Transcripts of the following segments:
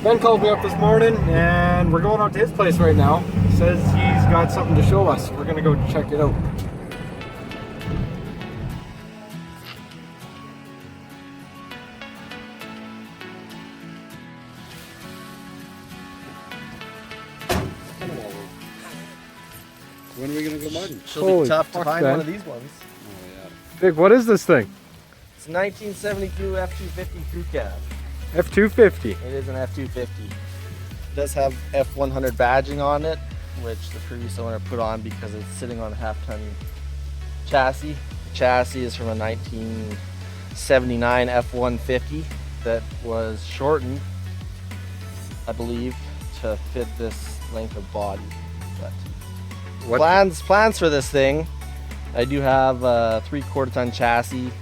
Ben called me up this morning and we're going out to his place right now. He says he's got something to show us. We're gonna go check it out. When are we gonna go mudding? She'll be tough to find Ben. one of these ones. Oh yeah. Vic, what is this thing? It's a 1972 F250 crew cab. F250. It is an F250. It does have F100 badging on it, which the previous owner put on because it's sitting on a half-ton chassis. The chassis is from a 1979 F150 that was shortened, I believe, to fit this length of body. But plans for this thing, I do have a 3/4 ton chassis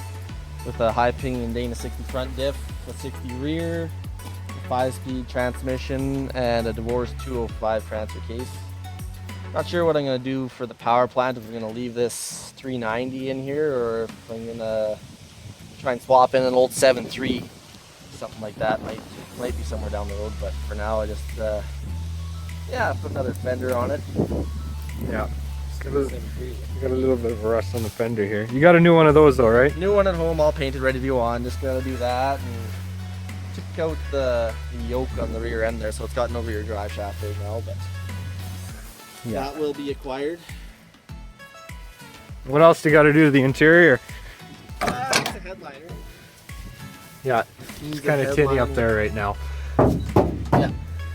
with a high pinion Dana 60 front diff, a 60 rear, a 5-speed transmission, and a Divorce 205 transfer case. Not sure what I'm going to do for the power plant, if I'm going to leave this 390 in here or if I'm going to try and swap in an old 7.3, something like that. Might be somewhere down the road, but for now I just put another fender on it. Yeah. Got a little bit of rust on the fender here. You got a new one of those though, right? New one at home, all painted, ready to go on. Just gotta do that and took out the yoke on the rear end there, so it's got no rear drive shaft right now, but yeah, that will be acquired. What else do you got to do to the interior? It's a headliner. Yeah, it's kind of tinny up there right now. Yeah,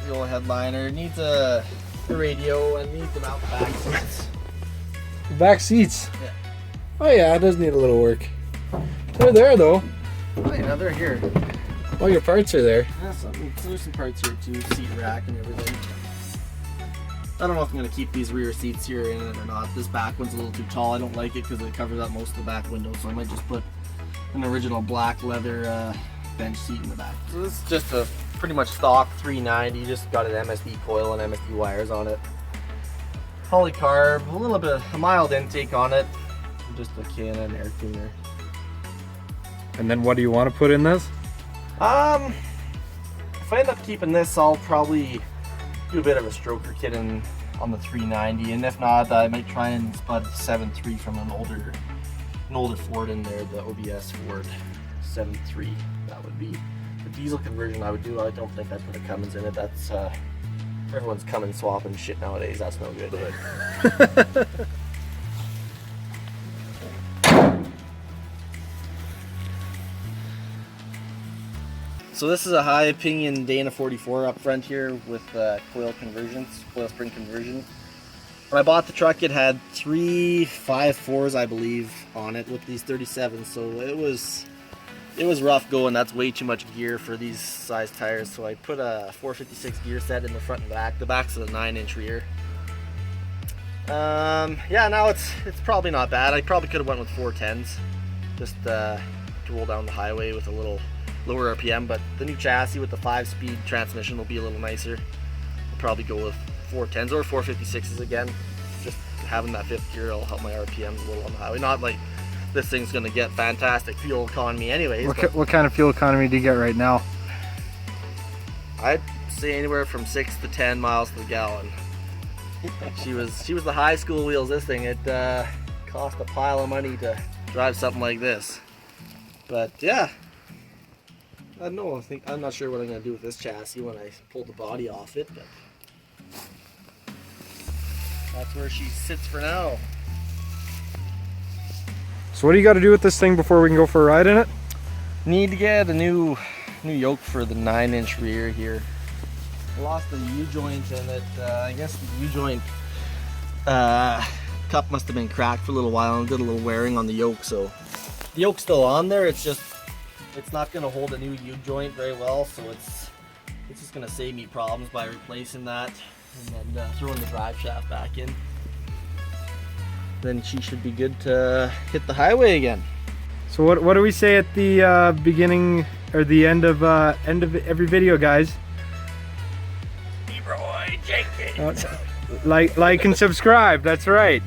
the old headliner. Needs a radio and needs to mount the back seats. The back seats? Yeah. Oh yeah, it does need a little work. They're there though. Oh yeah, they're here. All your parts are there. Yeah, there's some parts here too, seat rack and everything. I don't know if I'm going to keep these rear seats here in it or not. This back one's a little too tall. I don't like it because it covers up most of the back window, so I might just put an original black leather bench seat in the back. So this is just a pretty much stock 390, just got an MSD coil and MSD wires on it. Polycarb, a little bit, a mild intake on it, just a K&N air cleaner. And then what do you want to put in this? If I end up keeping this, I'll probably do a bit of a stroker kit on the 390, and if not, I might try and spud 7.3 from an older Ford in there, the OBS Ford 7.3. That would be the diesel conversion I would do. I don't think I'd put a Cummins in it. That's everyone's Cummins swapping shit nowadays. That's no good. So this is a high pinion Dana 44 up front here with coil spring conversion. When I bought the truck, it had 3 5.4s, I believe, on it with these 37s. So it was rough going. That's way too much gear for these size tires. So I put a 456 gear set in the front and back. The back's a 9-inch rear. Yeah, now it's probably not bad. I probably could have went with 410s just to roll down the highway with a little lower RPM, but the new chassis with the 5-speed transmission will be a little nicer. I'll probably go with 410s or 456s again. Just having that 5th gear will help my RPMs a little on the highway. Not like this thing's going to get fantastic fuel economy anyways. What kind of fuel economy do you get right now? I'd say anywhere from 6 to 10 miles to the gallon. She was the high school wheels. This thing, it cost a pile of money to drive something like this. But yeah, I don't know. I'm not sure what I'm going to do with this chassis when I pull the body off it, but that's where she sits for now. So what do you got to do with this thing before we can go for a ride in it? Need to get a new yoke for the 9-inch rear here. I lost the U-joint in it. I guess the U-joint cup must have been cracked for a little while and did a little wearing on the yoke. So the yoke's still on there. It's not going to hold a new U-joint very well. So it's just going to save me problems by replacing that and then throwing the drive shaft back in. Then she should be good to hit the highway again. So what do we say at the beginning or the end of every video, guys? Leroy Jenkins. Like and subscribe. That's right.